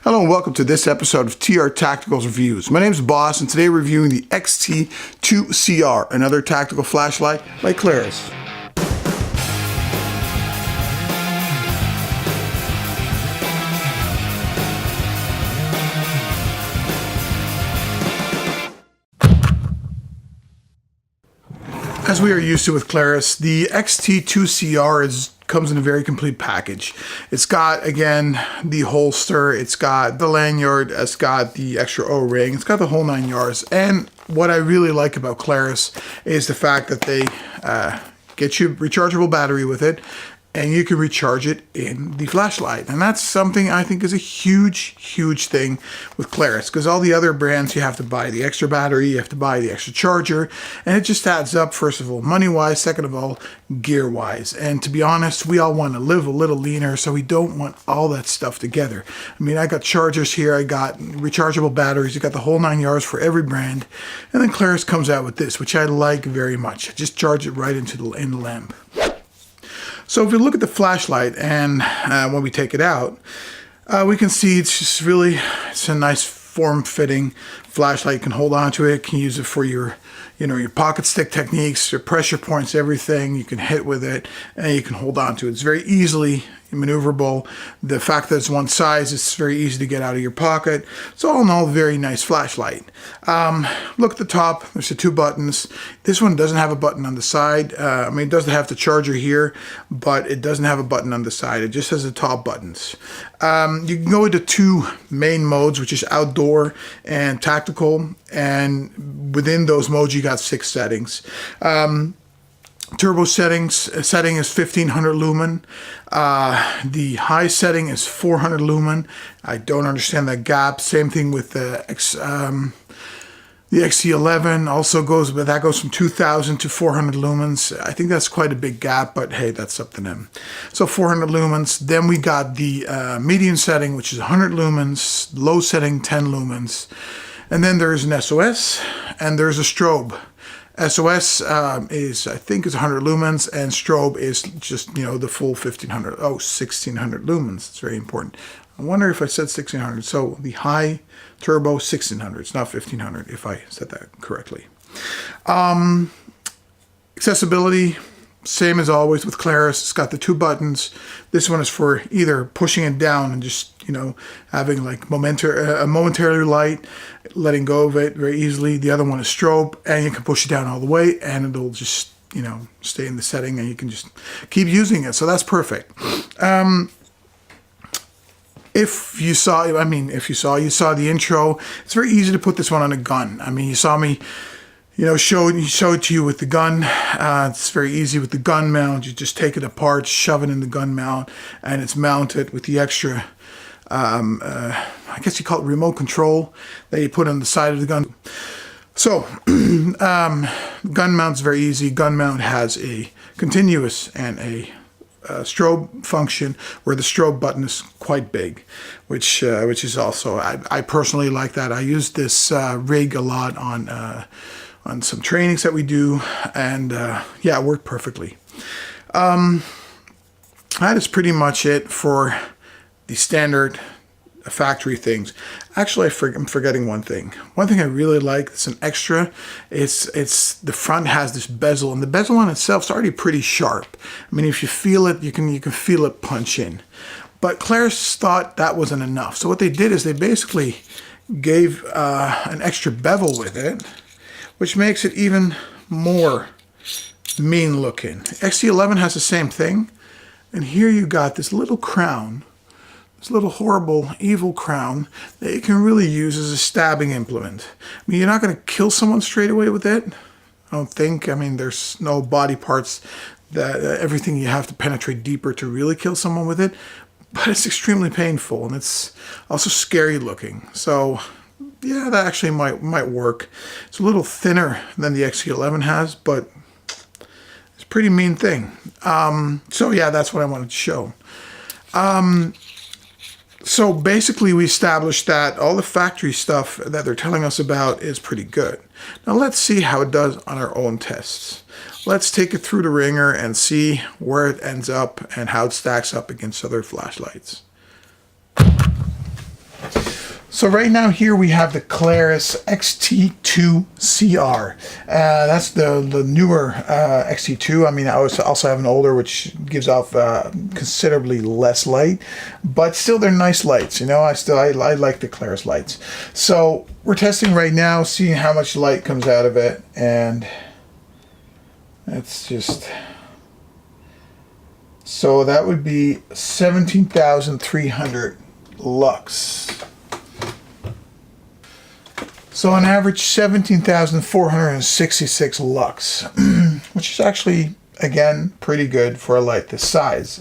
Hello and welcome to this episode of TR Tacticals Reviews. My name is Boss and today we're reviewing the XT2CR, another tactical flashlight by Klarus. As we are used to with Klarus, the XT2CR comes in a very complete package. It's got, again, the holster, it's got the lanyard, it's got the extra O-ring, it's got the whole 9 yards. And what I really like about Klarus is the fact that they get you a rechargeable battery with it, and you can recharge it in the flashlight. And that's something I think is a huge thing with Klarus, because all the other brands you have to buy the extra battery, you have to buy the extra charger, and it just adds up, first of all, money-wise, second of all, gear-wise. And to be honest, we all want to live a little leaner, so we don't want all that stuff together. I mean, I got chargers here, I got rechargeable batteries, you got the whole 9 yards for every brand, and then Klarus comes out with this, which I like very much. I just charge it right into the lamp. So if you look at the flashlight and when we take it out, we can see it's a nice form-fitting flashlight. You can hold on to it, you can use it for your pocket stick techniques, your pressure points, everything. You can hit with it and you can hold on to it. It's very easily maneuverable. The fact that it's one size, it's very easy to get out of your pocket. So all in all, very nice flashlight. Look at the top, there's the 2 buttons. This one doesn't have a button on the side. I mean, it doesn't have the charger here, but it doesn't have a button on the side. It just has the top buttons. You can go into 2 main modes, which is outdoor and tactical. And within those modes, you got 6 settings. Turbo setting is 1500 lumen. The high setting is 400 lumen. I don't understand that gap. Same thing with the XT11 also goes, but that goes from 2000 to 400 lumens. I think that's quite a big gap, but hey, that's up to them. So 400 lumens. Then we got the medium setting, which is 100 lumens. Low setting, 10 lumens. And then there's an SOS and there's a strobe. SOS is, I think, is 100 lumens, and strobe is just, the full 1600 lumens. It's very important. I wonder if I said 1600. So the high turbo 1600. It's not 1500 if I said that correctly. Accessibility, same as always with Klarus. It's got the 2 buttons. This one is for either pushing it down and just, having like a momentary light, letting go of it very easily. The other one is strobe, and you can push it down all the way and it'll just, stay in the setting and you can just keep using it. So that's perfect. If you saw the intro, it's very easy to put this one on a gun. I mean, you saw me show it to you with the gun. It's very easy with the gun mount. You just take it apart, shove it in the gun mount, and it's mounted with the extra, I guess you call it remote control that you put on the side of the gun. So, gun mount's very easy. Gun mount has a continuous and a strobe function where the strobe button is quite big, which is also, I personally like that. I use this rig a lot on some trainings that we do, and yeah, it worked perfectly. That is pretty much it for the standard factory things. Actually, I'm forgetting one thing. One thing I really like, it's an extra, it's the front has this bezel, and the bezel on itself is already pretty sharp. I mean, if you feel it, you can feel it punch in. But Klarus thought that wasn't enough. So what they did is they basically gave an extra bevel with it, which makes it even more mean looking. XT11 has the same thing, and here you got this little crown, this little horrible evil crown that you can really use as a stabbing implement. I mean, you're not going to kill someone straight away with it, I don't think. I mean, there's no body parts that everything you have to penetrate deeper to really kill someone with it, but it's extremely painful, and it's also scary looking. So yeah, that actually might work. It's a little thinner than the XT11 has, but it's a pretty mean thing. So yeah, that's what I wanted to show. So basically we established that all the factory stuff that they're telling us about is pretty good. Now let's see how it does on our own tests. Let's take it through the ringer and see where it ends up and how it stacks up against other flashlights. So right now here we have the Klarus XT2CR. That's the newer XT2. I mean, I also have an older which gives off considerably less light, but still they're nice lights. You know, I like the Klarus lights. So we're testing right now, seeing how much light comes out of it, and it's just. So that would be 17,300 lux. So on average, 17,466 lux, which is actually, again, pretty good for a light this size.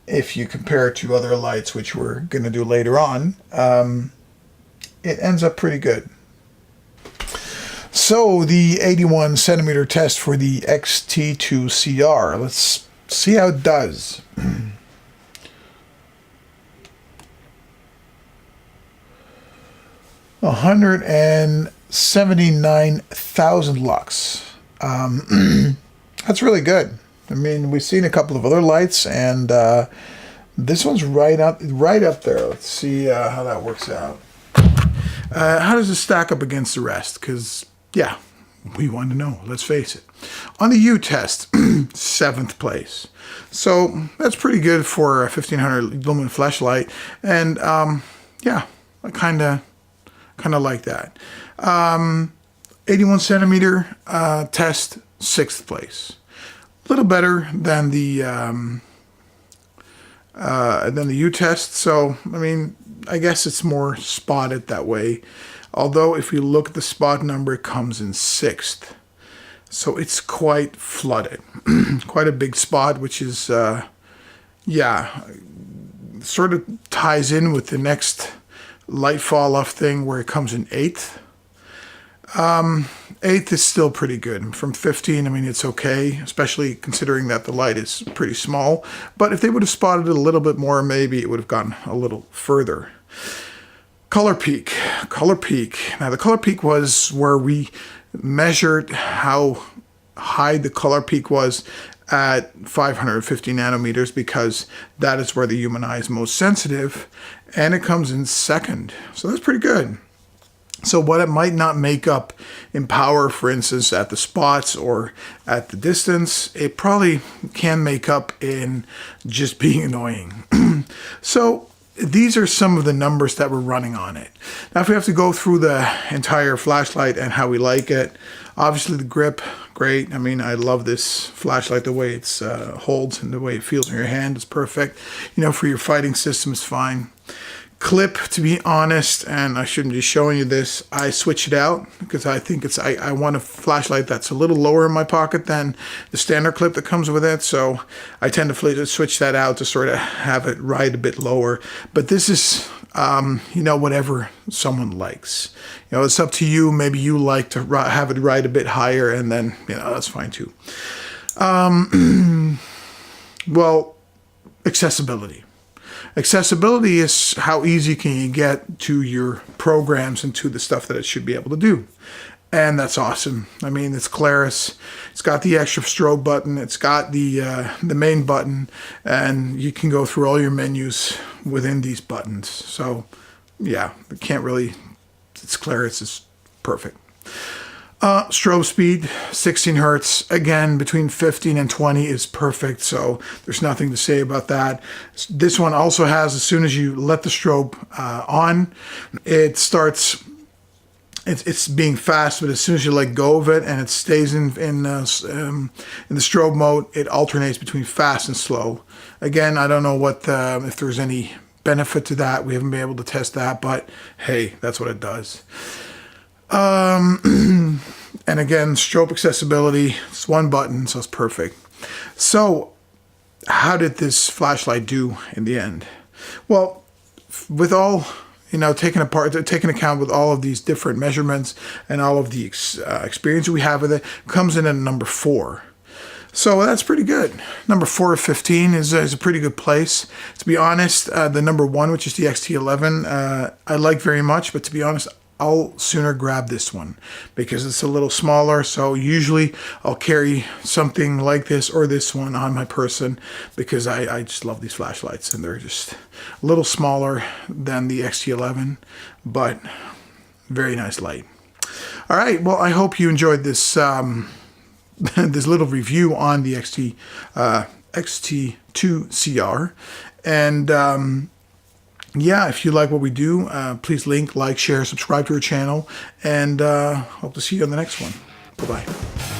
If you compare it to other lights, which we're going to do later on, it ends up pretty good. So the 81 centimeter test for the XT2CR. Let's see how it does. 179,000 lux. That's really good. I mean, we've seen a couple of other lights, and this one's right up there. Let's see how that works out. How does it stack up against the rest? Because, yeah, we want to know. Let's face it. On the U test, 7th place. So that's pretty good for a 1500 lumen flashlight, and yeah, I kind of like that. 81 centimeter test, 6th place. A little better than the U test. So I mean, I guess it's more spotted that way. Although if you look at the spot number, it comes in 6th. So it's quite flooded. Quite a big spot, which is yeah, sort of ties in with the next light fall off thing where it comes in 8th. 8th is still pretty good. From 15, I mean, it's okay, especially considering that the light is pretty small. But if they would have spotted it a little bit more, maybe it would have gone a little further. Color peak. Now, the color peak was where we measured how high the color peak was at 550 nanometers, because that is where the human eye is most sensitive, and it comes in 2nd. So that's pretty good. So what it might not make up in power, for instance, at the spots or at the distance, it probably can make up in just being annoying. So these are some of the numbers that we're running on it. Now, if we have to go through the entire flashlight and how we like it, obviously the grip, great. I mean, I love this flashlight, the way it holds and the way it feels in your hand is perfect. You know, for your fighting system, it's fine. Clip, to be honest, and I shouldn't be showing you this, I switch it out because I think I want a flashlight that's a little lower in my pocket than the standard clip that comes with it, so I tend to switch that out to sort of have it ride a bit lower. But this is, you know, whatever someone likes. You know, it's up to you. Maybe you like to have it ride a bit higher, and then, you know, that's fine too. Well, accessibility. Accessibility is how easy can you get to your programs and to the stuff that it should be able to do. And that's awesome. I mean, it's Klarus. It's got the extra strobe button. It's got the main button, and you can go through all your menus within these buttons. So, yeah, it's Klarus. It's perfect. Strobe speed, 16 hertz. Again, between 15 and 20 is perfect, so there's nothing to say about that. This one also has, as soon as you let the strobe on, it starts, it's being fast, but as soon as you let go of it and it stays in the strobe mode, it alternates between fast and slow. Again, I don't know what if there's any benefit to that. We haven't been able to test that, but hey, that's what it does. And again, strobe accessibility, it's one button, so it's perfect. So how did this flashlight do in the end? Well, with all, you know, taking account with all of these different measurements and all of the experience we have with it, comes in at number 4. So that's pretty good. Number 4 of 15 is a pretty good place. To be honest, the number 1, which is the XT11, I like very much, but to be honest, I'll sooner grab this one because it's a little smaller. So usually I'll carry something like this or this one on my person because I just love these flashlights, and they're just a little smaller than the XT11, but very nice light. All right, well, I hope you enjoyed this this little review on the XT2CR, and yeah, if you like what we do, please like, share, subscribe to our channel, and hope to see you on the next one. Bye-bye.